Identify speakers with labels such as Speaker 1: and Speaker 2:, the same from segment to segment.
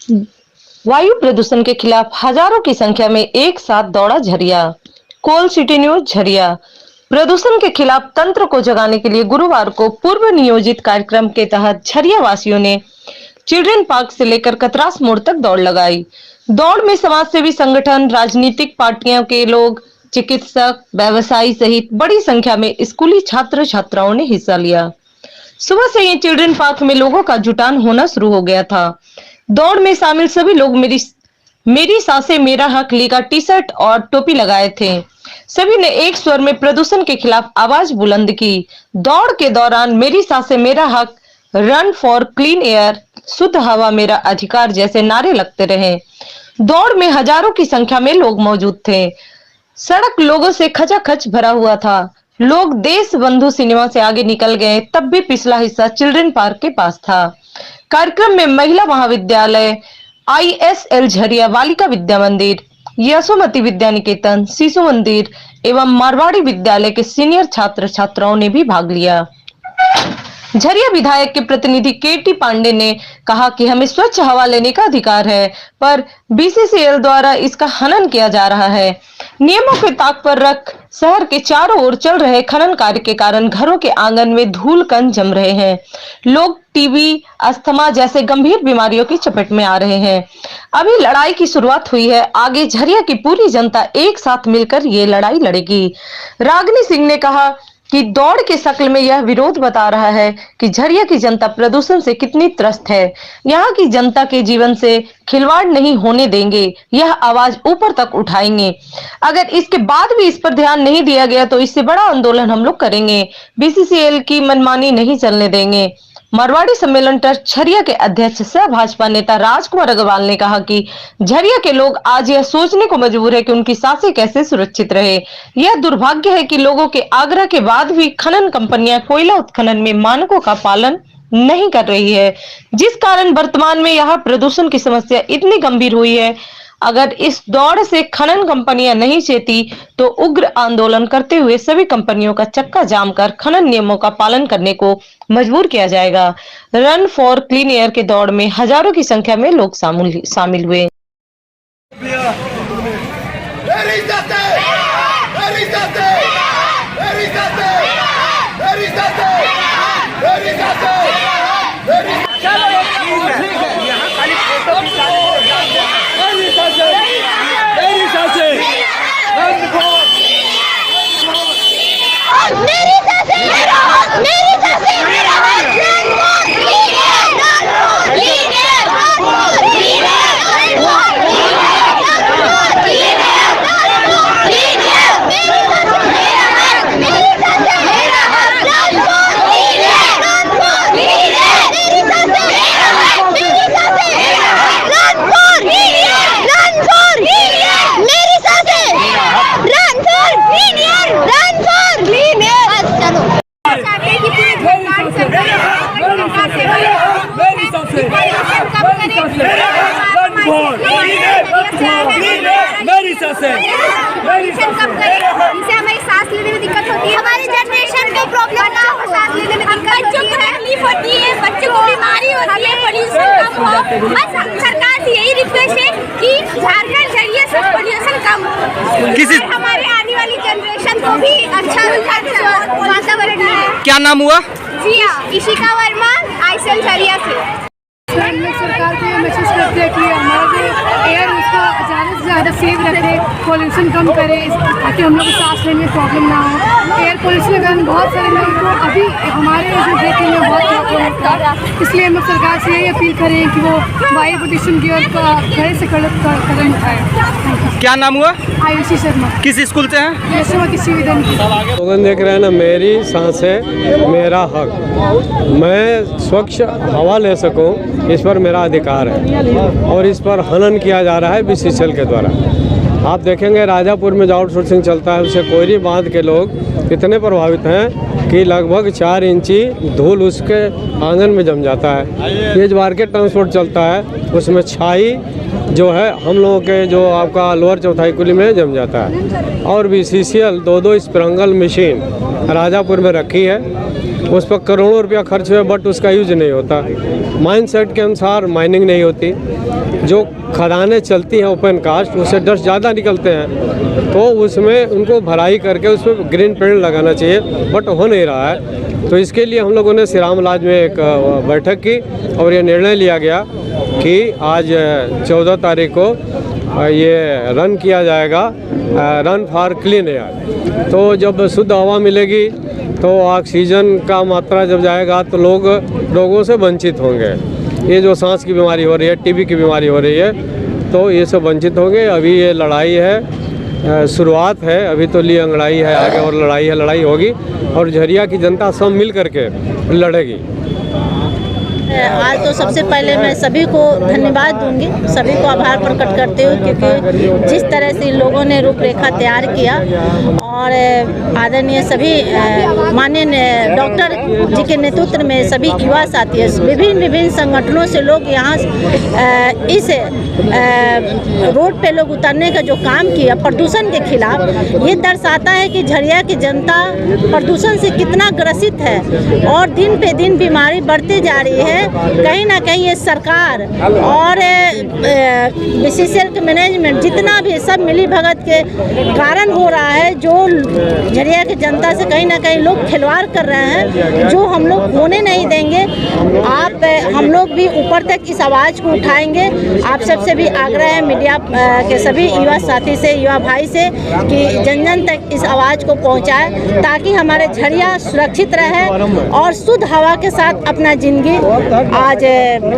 Speaker 1: वायु प्रदूषण के खिलाफ हजारों की संख्या में एक साथ दौड़ा झरिया। कोल सिटी न्यूज झरिया। प्रदूषण के खिलाफ तंत्र को जगाने के लिए गुरुवार को पूर्व नियोजित कार्यक्रम के तहत झरिया वासियों ने चिल्ड्रन पार्क से लेकर कतरास मोड़ तक दौड़ लगाई। दौड़ में समाजसेवी संगठन, राजनीतिक पार्टियों के लोग, चिकित्सक, व्यवसायी सहित बड़ी संख्या में स्कूली छात्र छात्राओं ने हिस्सा लिया। सुबह से ही चिल्ड्रन पार्क में लोगों का जुटान होना शुरू हो गया था। दौड़ में शामिल सभी लोग मेरी सांसें मेरा हक लीगा टी शर्ट और टोपी लगाए थे। सभी ने एक स्वर में प्रदूषण के खिलाफ आवाज बुलंद की। दौड़ के दौरान मेरी सांसें मेरा हक, रन फॉर क्लीन एयर, शुद्ध हवा मेरा अधिकार जैसे नारे लगते रहे। दौड़ में हजारों की संख्या में लोग मौजूद थे। सड़क लोगों से खचाखच भरा हुआ था। लोग देश बंधु सिनेमा से आगे निकल गए, तब भी पिछला हिस्सा चिल्ड्रन पार्क के पास था। कार्यक्रम में महिला महाविद्यालय, ISL झरिया बालिका विद्या मंदिर, यशोमती विद्या निकेतन, शिशु मंदिर एवं मारवाड़ी विद्यालय के सीनियर छात्र छात्राओं ने भी भाग लिया। झरिया विधायक के प्रतिनिधि KT पांडे ने कहा कि हमें स्वच्छ हवा लेने का अधिकार है, पर BCCL द्वारा इसका हनन किया जा रहा है। नियमों के ताक पर रख शहर के चारों ओर चल रहे खनन कार्य के कारण घरों के आंगन में धूल कण जम रहे हैं। लोग टीबी, अस्थमा जैसे गंभीर बीमारियों की चपेट में आ रहे हैं। अभी लड़ाई की शुरुआत हुई है, आगे झरिया की पूरी जनता एक साथ मिलकर ये लड़ाई लड़ेगी। रागिनी सिंह ने कहा कि दौड़ के शक्ल में यह विरोध बता रहा है कि झरिया की जनता प्रदूषण से कितनी त्रस्त है। यहाँ की जनता के जीवन से खिलवाड़ नहीं होने देंगे, यह आवाज ऊपर तक उठाएंगे। अगर इसके बाद भी इस पर ध्यान नहीं दिया गया तो इससे बड़ा आंदोलन हम लोग करेंगे। BCCL की मनमानी नहीं चलने देंगे। मारवाड़ी सम्मेलन ट्रस्ट झरिया के अध्यक्ष सह भाजपा नेता राजकुमार अग्रवाल ने कहा कि झरिया के लोग आज यह सोचने को मजबूर है कि उनकी सांसें कैसे सुरक्षित रहे। यह दुर्भाग्य है कि लोगों के आग्रह के बाद भी खनन कंपनियां कोयला उत्खनन में मानकों का पालन नहीं कर रही है, जिस कारण वर्तमान में यहाँ प्रदूषण की समस्या इतनी गंभीर हुई है। अगर इस दौड़ से खनन कंपनियां नहीं चेती तो उग्र आंदोलन करते हुए सभी कंपनियों का चक्का जाम कर खनन नियमों का पालन करने को मजबूर किया जाएगा। रन फॉर क्लीन एयर के दौड़ में हजारों की संख्या में लोग शामिल हुए।
Speaker 2: इनसे हमें सांस लेने में दिक्कत होती है, हमारी जनरेशन को प्रॉब्लम ना हो, सांस लेने में बच्चों को तकलीफ होती है, बच्चों को बीमारी होती है, पोल्यूशन कम हो। बस सरकार से यही रिक्वेस्ट है कि झारखंड झरिया से पोल्यूशन कम हो, हमारे आने वाली जनरेशन को भी अच्छा वातावरण है।
Speaker 3: क्या नाम हुआ?
Speaker 2: जी हाँ, इशिका वर्मा, ISL झरिया से।
Speaker 4: सरकार को ये मैसेज करते हैं कि हमारा जो एयर उसका ज़्यादा से ज़्यादा सेफ रखे, पॉल्यूशन कम करे, ताकि हम लोग को सांस लेने में प्रॉब्लम ना हो। एयर पॉल्यूशन के कारण बहुत सारे लोगों को अभी हमारे जो देखे में बहुत प्रॉब्लम होता है, इसलिए हम लोग सरकार से यही अपील करें कि वो वायु प्रदूषण की ओर कड़े से कदम उठाए।
Speaker 3: क्या नाम हुआ?
Speaker 4: आयुषी शर्मा।
Speaker 3: किस स्कूल से हैं?
Speaker 4: यशोमती शिविदन।
Speaker 5: लोगन देख रहे हैं ना, मेरी सांसें मेरा हक, मैं स्वच्छ हवा ले सकूं, इस पर मेरा अधिकार है और इस पर हनन किया जा रहा है BCCL के द्वारा। आप देखेंगे राजापुर में जो आउटसोर्सिंग चलता है उससे कोयरी बांध के लोग इतने प्रभावित हैं कि लगभग 4 इंची धूल उसके आंगन में जम जाता है। ये जो मार्केट ट्रांसपोर्ट चलता है उसमें छाई जो है हम लोगों के जो आपका लोअर चौथाई कुली में जम जाता है। और BCCL 2 स्प्रिंकल मशीन राजापुर में रखी है, उस पर करोड़ों रुपया खर्च हुआ, बट उसका यूज नहीं होता। माइन सेट के अनुसार माइनिंग नहीं होती, जो खदानें चलती हैं ओपन कास्ट उससे डस्ट ज़्यादा निकलते हैं, तो उसमें उनको भराई करके उस पर ग्रीन पेंट लगाना चाहिए, बट हो नहीं रहा है। तो इसके लिए हम लोगों ने श्रीराम लाज में एक बैठक की और ये निर्णय लिया गया कि आज 14 तारीख को ये रन किया जाएगा, रन फॉर क्लीन एयर। तो जब शुद्ध हवा मिलेगी तो ऑक्सीजन का मात्रा जब जाएगा तो लोग रोगों से वंचित होंगे। ये जो सांस की बीमारी हो रही है, TB की बीमारी हो रही है, तो ये सब वंचित होंगे। अभी ये लड़ाई है, शुरुआत है, अभी तो ली अंगड़ाई है, आगे और लड़ाई है, लड़ाई होगी और झरिया की जनता सब मिल करके लड़ेगी।
Speaker 3: आज तो सबसे पहले मैं सभी को धन्यवाद दूंगी, सभी को आभार प्रकट करते हुए, क्योंकि जिस तरह से लोगों ने रूपरेखा तैयार किया और आदरणीय सभी माननीय डॉक्टर जी के नेतृत्व में सभी युवा साथी विभिन्न संगठनों से लोग यहाँ इस रोड पे लोग उतरने का जो काम किया प्रदूषण के खिलाफ, ये दर्शाता है कि झरिया की जनता प्रदूषण से कितना ग्रसित है और दिन पे दिन बीमारी बढ़ती जा रही है। कहीं ना कहीं ये सरकार और BCCL के मैनेजमेंट जितना भी सब मिली भगत के कारण हो रहा है, जो झरिया की जनता से कहीं ना कहीं लोग खिलवाड़ कर रहे हैं, जो हम लोग होने नहीं देंगे। हम लोग भी ऊपर तक इस आवाज़ को उठाएंगे। आप सबसे भी आग्रह है मीडिया के सभी युवा साथी से, युवा भाई से, कि जन जन तक इस आवाज़ को पहुंचाए ताकि हमारे झरिया सुरक्षित रहे और शुद्ध हवा के साथ अपना जिंदगी आज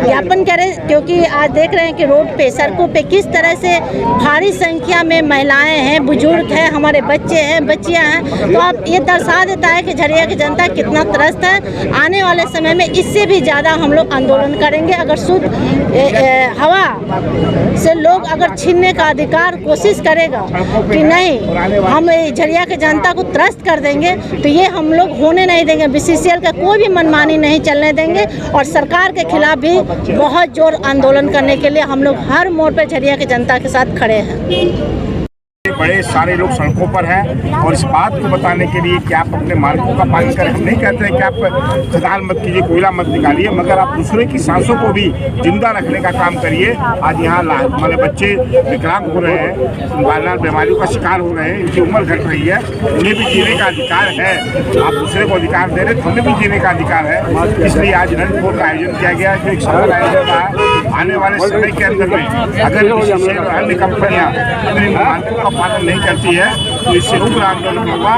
Speaker 3: यापन करें। क्योंकि आज देख रहे हैं कि रोड पे, सड़कों पे किस तरह से भारी संख्या में महिलाएं हैं, बुजुर्ग हैं, हमारे बच्चे हैं, बच्चियां हैं। तो आप ये दर्शा देता है कि झरिया की जनता कितना त्रस्त है। आने वाले समय में इससे भी ज़्यादा हम लोग आंदोलन करेंगे। अगर शुद्ध हवा से लोग अगर छीनने का अधिकार कोशिश करेगा कि नहीं, हम झरिया की जनता को त्रस्त कर देंगे, तो ये हम लोग होने नहीं देंगे। BCCL का कोई भी मनमानी नहीं चलने देंगे और सरकार के खिलाफ भी बहुत जोर आंदोलन करने के लिए हम लोग हर मोड़ पर झरिया की जनता के साथ खड़े हैं।
Speaker 6: बड़े सारे लोग सड़कों पर हैं और इस बात को बताने के लिए कि आप अपने मानकों का पालन करें। हम नहीं कहते हैं कि आप खदान मत कीजिए, कोयला मत निकालिए, मगर आप दूसरे की सांसों को भी जिंदा रखने का काम करिए। आज यहाँ हमारे बच्चे विकलांग हो रहे हैं, बाल बीमारियों का शिकार हो रहे हैं, इनकी उम्र घट रही है, उन्हें भी जीने का अधिकार है। आप दूसरे को अधिकार दे रहे तो हमें भी जीने का अधिकार है। इसलिए आज रन फोर का आयोजन किया गया है, जो एक सफल आयोजन रहा है। आने वाले समय के अंदर में अगर अन्य कंपनियाँ अपने मानकों का पालन नहीं करती है तो इससे उग्र आंदोलन होगा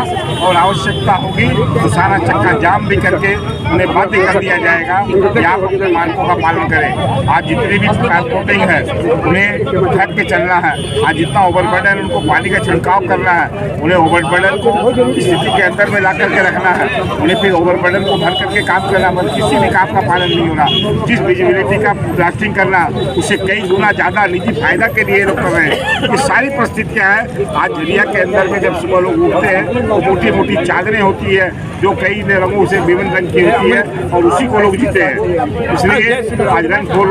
Speaker 6: और आवश्यकता होगी तो सारा चक्का जाम भी करके उन्हें बाध्य कर दिया जाएगा कि आप अपने मानकों का पालन करें। आज जितनी भी ट्रांसपोर्टिंग है उन्हें ढक के चलना है। आज जितना ओवरबर्डन उनको पानी का छिड़काव करना है, उन्हें ओवरबर्डन को स्थिति के अंदर में ला करके रखना है, उन्हें फिर ओवरबर्डन को भर करके काम करना, बल्कि किसी भी काम का पालन नहीं होना। जिस विजिबिलिटी का ब्लास्टिंग करना उससे कई गुना ज़्यादा निजी फायदा के लिए लोग कर रहे हैं। ये सारी परिस्थितियाँ हैं। आज झरिया के अंदर में जब सुबह लोग उठते हैं तो मोटी मोटी चादरें होती है जो कई रंगों से विभिन्न रंग की होती है और उसी को लोग जीते हैं। इसलिए आज रन फॉर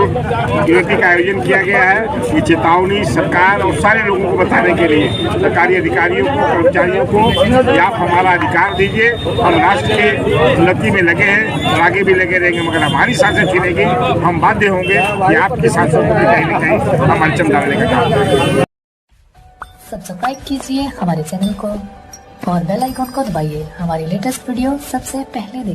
Speaker 6: यूनिटी का आयोजन किया गया है। ये चेतावनी सरकार और सारे लोगों को बताने के लिए, सरकारी अधिकारियों को, कर्मचारियों को, कि आप हमारा अधिकार दीजिए। हम राष्ट्र के उन्नति में लगे हैं और आगे भी लगे रहेंगे, मगर हमारी सांसें छिनेगी हम बाध्य होंगे कि आपकी सांसों को भी कहीं न कहीं हम अड़चन डालने का काम करें।
Speaker 7: सब्सक्राइब कीजिए हमारे चैनल को और बेल आइकॉन को दबाइए हमारी लेटेस्ट वीडियो सबसे पहले देखिए।